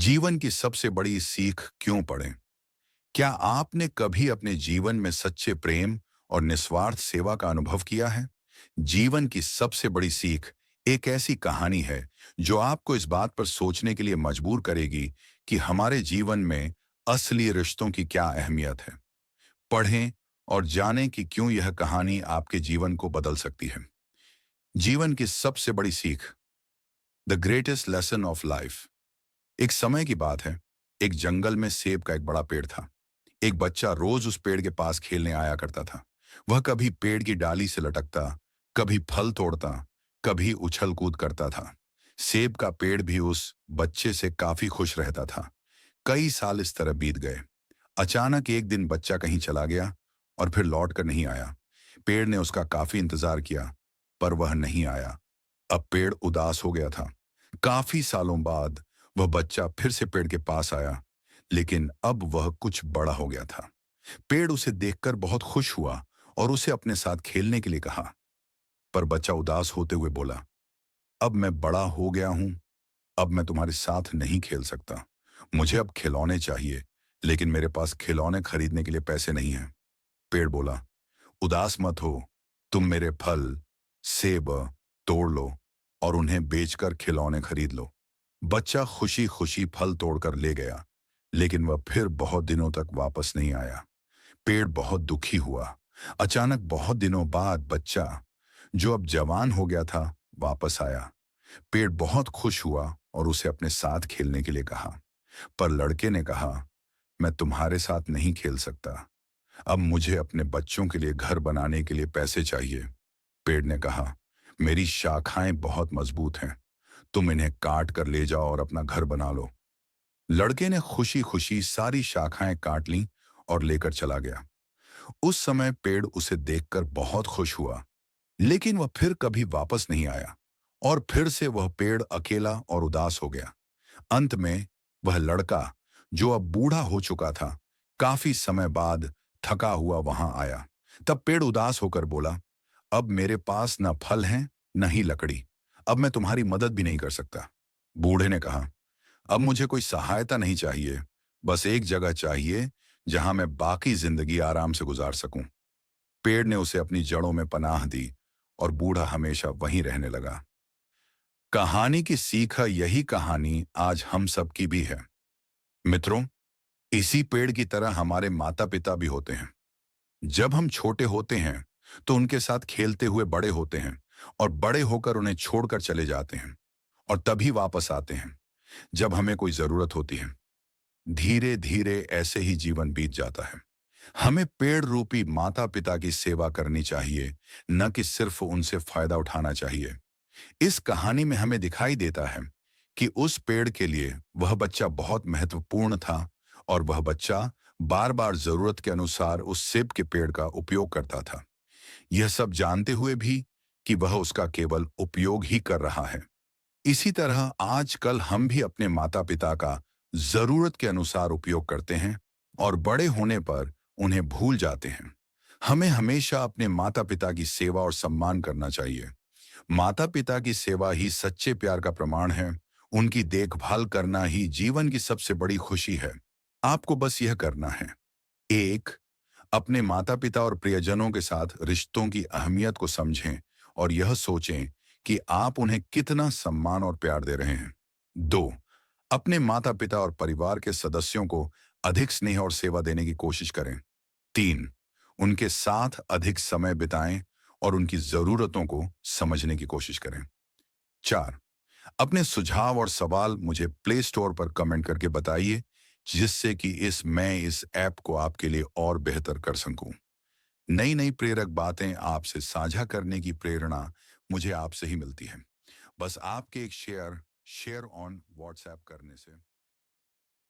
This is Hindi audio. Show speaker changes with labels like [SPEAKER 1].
[SPEAKER 1] जीवन की सबसे बड़ी सीख क्यों पढ़ें? क्या आपने कभी अपने जीवन में सच्चे प्रेम और निस्वार्थ सेवा का अनुभव किया है? जीवन की सबसे बड़ी सीख एक ऐसी कहानी है जो आपको इस बात पर सोचने के लिए मजबूर करेगी कि हमारे जीवन में असली रिश्तों की क्या अहमियत है। पढ़ें और जानें कि क्यों यह कहानी आपके जीवन को बदल सकती है। जीवन की सबसे बड़ी सीख, the greatest lesson of life. एक समय की बात है। एक जंगल में सेब का एक बड़ा पेड़ था। एक बच्चा रोज उस पेड़ के पास खेलने आया करता था। वह कभी पेड़ की डाली से लटकता, कभी फल तोड़ता, कभी उछल कूद करता था। सेब का पेड़ भी उस बच्चे से काफी खुश रहता था। कई साल इस तरह बीत गए। अचानक एक दिन बच्चा कहीं चला गया और फिर लौट कर नहीं आया। पेड़ ने उसका काफी इंतजार किया, पर वह नहीं आया। अब पेड़ उदास हो गया था। काफी सालों बाद वह बच्चा फिर से पेड़ के पास आया, लेकिन अब वह कुछ बड़ा हो गया था। पेड़ उसे देखकर बहुत खुश हुआ और उसे अपने साथ खेलने के लिए कहा। पर बच्चा उदास होते हुए बोला, अब मैं बड़ा हो गया हूं, अब मैं तुम्हारे साथ नहीं खेल सकता। मुझे अब खिलौने चाहिए, लेकिन मेरे पास खिलौने खरीदने के लिए पैसे नहीं हैं। पेड़ बोला, उदास मत हो, तुम मेरे फल, सेब तोड़ लो और उन्हें बेचकर खिलौने खरीद लो। बच्चा खुशी खुशी फल तोड़कर ले गया, लेकिन वह फिर बहुत दिनों तक वापस नहीं आया। पेड़ बहुत दुखी हुआ। अचानक बहुत दिनों बाद बच्चा, जो अब जवान हो गया था, वापस आया। पेड़ बहुत खुश हुआ और उसे अपने साथ खेलने के लिए कहा। पर लड़के ने कहा, मैं तुम्हारे साथ नहीं खेल सकता। अब मुझे अपने बच्चों के लिए घर बनाने के लिए पैसे चाहिए। पेड़ ने कहा, मेरी शाखाएं बहुत मजबूत हैं, तुम इन्हें काट कर ले जाओ और अपना घर बना लो। लड़के ने खुशी खुशी सारी शाखाएं काट लीं और लेकर चला गया। उस समय पेड़ उसे देखकर बहुत खुश हुआ, लेकिन वह फिर कभी वापस नहीं आया और फिर से वह पेड़ अकेला और उदास हो गया। अंत में वह लड़का, जो अब बूढ़ा हो चुका था, काफी समय बाद थका हुआ वहां आया। तब पेड़ उदास होकर बोला, अब मेरे पास न फल हैं न ही लकड़ी। अब मैं तुम्हारी मदद भी नहीं कर सकता। बूढ़े ने कहा, अब मुझे कोई सहायता नहीं चाहिए, बस एक जगह चाहिए जहां मैं बाकी जिंदगी आराम से गुजार सकूं। पेड़ ने उसे अपनी जड़ों में पनाह दी और बूढ़ा हमेशा वहीं रहने लगा। कहानी की सीख है, यही कहानी आज हम सब की भी है। मित्रों, इसी पेड़ की तरह हमारे माता पिता भी होते हैं। जब हम छोटे होते हैं तो उनके साथ खेलते हुए बड़े होते हैं और बड़े होकर उन्हें छोड़कर चले जाते हैं और तभी वापस आते हैं जब हमें कोई जरूरत होती है। धीरे धीरे ऐसे ही जीवन बीत जाता है। हमें पेड़ रूपी माता पिता की सेवा करनी चाहिए, न कि सिर्फ उनसे फायदा उठाना चाहिए। इस कहानी में हमें दिखाई देता है कि उस पेड़ के लिए वह बच्चा बहुत महत्वपूर्ण था और वह बच्चा बार बार जरूरत के अनुसार उस सेब के पेड़ का उपयोग करता था, यह सब जानते हुए भी कि वह उसका केवल उपयोग ही कर रहा है। इसी तरह आजकल हम भी अपने माता पिता का जरूरत के अनुसार उपयोग करते हैं और बड़े होने पर उन्हें भूल जाते हैं। हमें हमेशा अपने माता पिता की सेवा और सम्मान करना चाहिए। माता पिता की सेवा ही सच्चे प्यार का प्रमाण है। उनकी देखभाल करना ही जीवन की सबसे बड़ी खुशी है। आपको बस यह करना है, एक, अपने माता पिता और प्रियजनों के साथ रिश्तों की अहमियत को समझें और यह सोचें कि आप उन्हें कितना सम्मान और प्यार दे रहे हैं। दो, अपने माता पिता और परिवार के सदस्यों को अधिक स्नेह और सेवा देने की कोशिश करें। तीन, उनके साथ अधिक समय बिताएं और उनकी जरूरतों को समझने की कोशिश करें। चार, अपने सुझाव और सवाल मुझे प्ले स्टोर पर कमेंट करके बताइए, जिससे कि इस ऐप को आपके लिए और बेहतर कर सकूं। नई नई प्रेरक बातें आपसे साझा करने की प्रेरणा मुझे आपसे ही मिलती है। बस आपके एक शेयर ऑन व्हाट्सएप करने से।